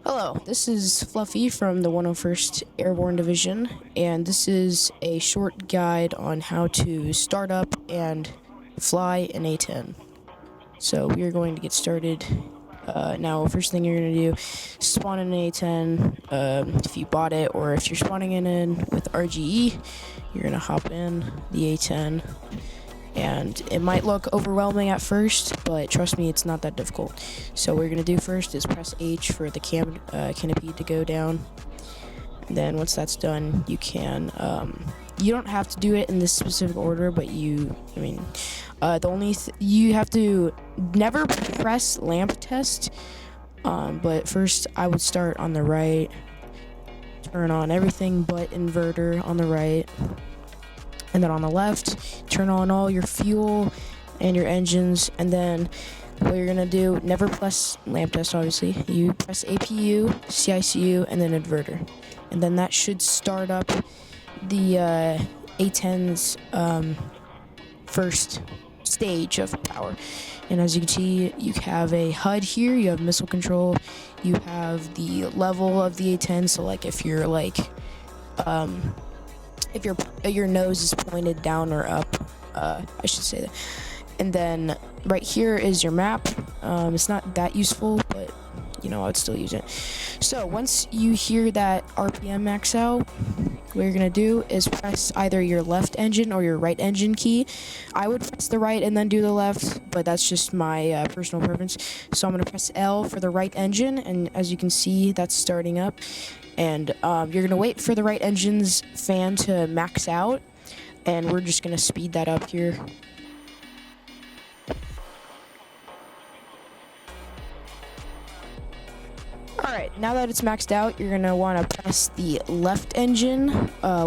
Hello, this is Fluffy from the 101st Airborne Division, and this is a short guide on how to start up and fly an A-10. So we are going to get started. Now, first thing you're going to do, spawn an A-10. If you bought it, or if you're spawning it in with RGE, you're going to hop in the A-10. And it might look overwhelming at first, but trust me, it's not that difficult. So what we're going to do first is press H for the canopy to go down. And then once that's done, you can, you don't have to do it in this specific order, but you have to never press lamp test. But first I would start on the right, turn on everything but inverter on the right. And then on the left, turn on all your fuel and your engines. And then what you're gonna do, never press lamp test, obviously. You press APU, CICU, and then inverter. And then that should start up the A-10's first stage of power. And as you can see, you have a HUD here, you have missile control, you have the level of the A-10. So like if you're like, if your nose is pointed down or up, I should say that. And then right here is your map. It's not that useful, but you know, I would still use it. So once you hear that RPM max out, what you're gonna do is press either your left engine or your right engine key. I would press the right and then do the left, but that's just my personal preference. So I'm gonna press L for the right engine, and as you can see, that's starting up. And you're gonna wait for the right engine's fan to max out, and we're just gonna speed that up here. Alright, now that it's maxed out, you're gonna wanna press the left engine,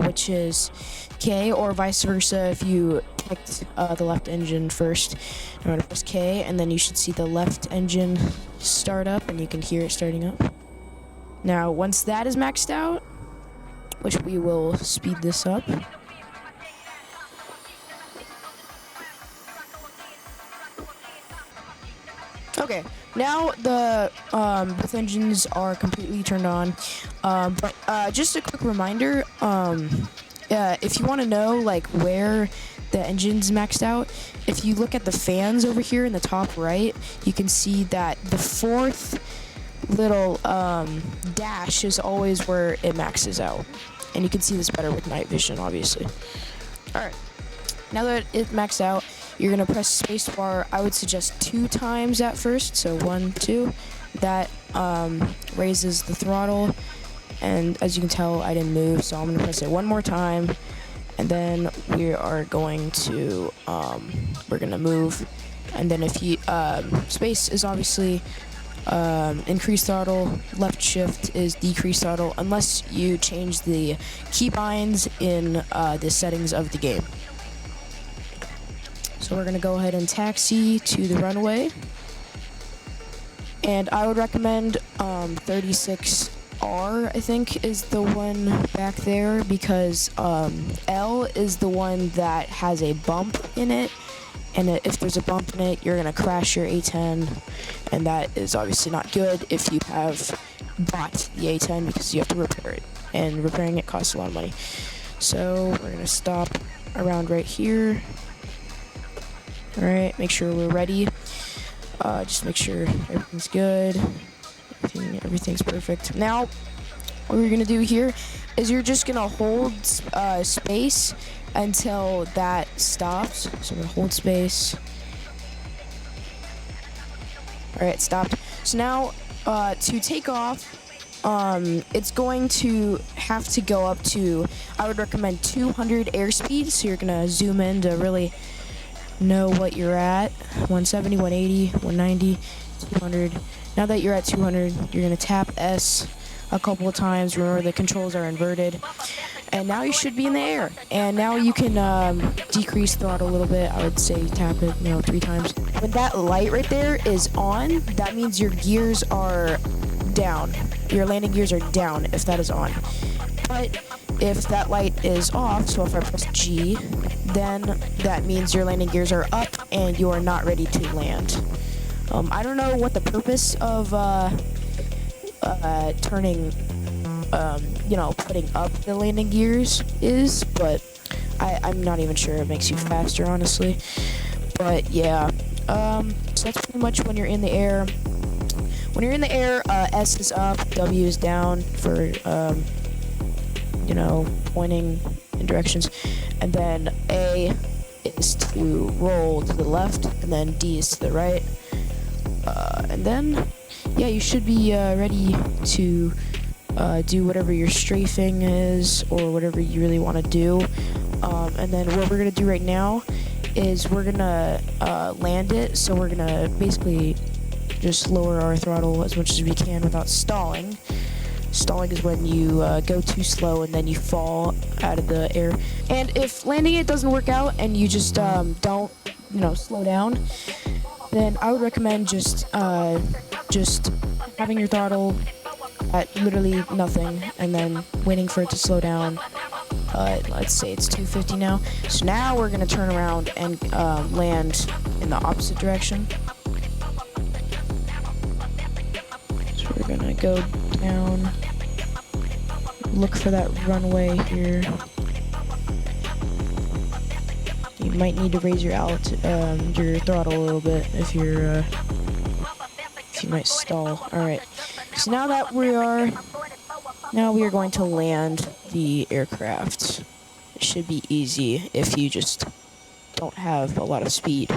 which is K, or vice versa if you picked the left engine first. I'm gonna press K, and then you should see the left engine start up, and you can hear it starting up. Now, once that is maxed out, which we will speed this up. Okay, now the both engines are completely turned on, but just a quick reminder, if you want to know like where the engine's maxed out, if you look at the fans over here in the top right, you can see that the fourth little dash is always where it maxes out, and you can see this better with night vision, obviously. Alright, now that it's maxed out, you're gonna press spacebar. I would suggest 2 times at first, so 1, 2. That raises the throttle, and as you can tell, I didn't move, so I'm gonna press it 1 more time, and then we are going to we're gonna move. And then if you space is obviously increase throttle, left shift is decrease throttle, unless you change the keybinds in the settings of the game. So we're gonna go ahead and taxi to the runway, and I would recommend 36R, I think, is the one back there, because L is the one that has a bump in it. And if there's a bump in it, you're gonna crash your A-10, and that is obviously not good if you have bought the A-10, because you have to repair it, and repairing it costs a lot of money. So we're gonna stop around right here. All right, make sure we're ready. Just make sure everything's good. Everything's perfect. Now, what we're gonna do here is you're just gonna hold space until that stops. So we're gonna hold space. All right, stopped. So now to take off, it's going to have to go up to, I would recommend 200 airspeed. So you're gonna zoom in to really know what you're at. 170, 180, 190, 200. Now that you're at 200, you're gonna tap S a couple of times. Remember, the controls are inverted. And now you should be in the air. And now you can decrease throttle a little bit. I would say tap it, 3 times. When that light right there is on, that means your gears are down. Your landing gears are down if that is on. But if that light is off, so if I press G, then that means your landing gears are up and you are not ready to land. I don't know what the purpose of turning, putting up the landing gears is, but I'm not even sure it makes you faster, honestly. But yeah, so that's pretty much when you're in the air. When you're in the air, S is up, W is down for, pointing in directions, and then A is to roll to the left, and then D is to the right, and then, yeah, you should be ready to do whatever your strafing is, or whatever you really want to do, and then what we're going to do right now is we're going to land it, so we're going to basically just lower our throttle as much as we can without stalling. Stalling is when you go too slow and then you fall out of the air. And if landing it doesn't work out and you just don't, slow down, then I would recommend just having your throttle at literally nothing and then waiting for it to slow down. Let's say it's 250 now. So now we're gonna turn around and land in the opposite direction. So we're gonna go down, look for that runway here. You might need to raise your your throttle a little bit if you might stall. All right. So now that we are going to land the aircraft. It should be easy if you just don't have a lot of speed.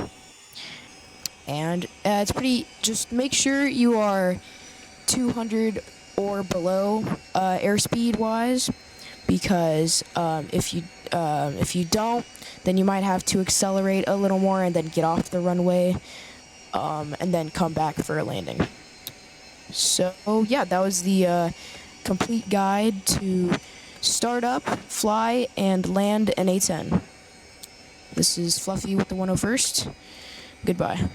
And it's just make sure you are 200 or below airspeed wise, because if you don't, then you might have to accelerate a little more and then get off the runway, and then come back for a landing. So yeah, that was the complete guide to start up, fly, and land an A-10. This is Fluffy with the 101st. Goodbye.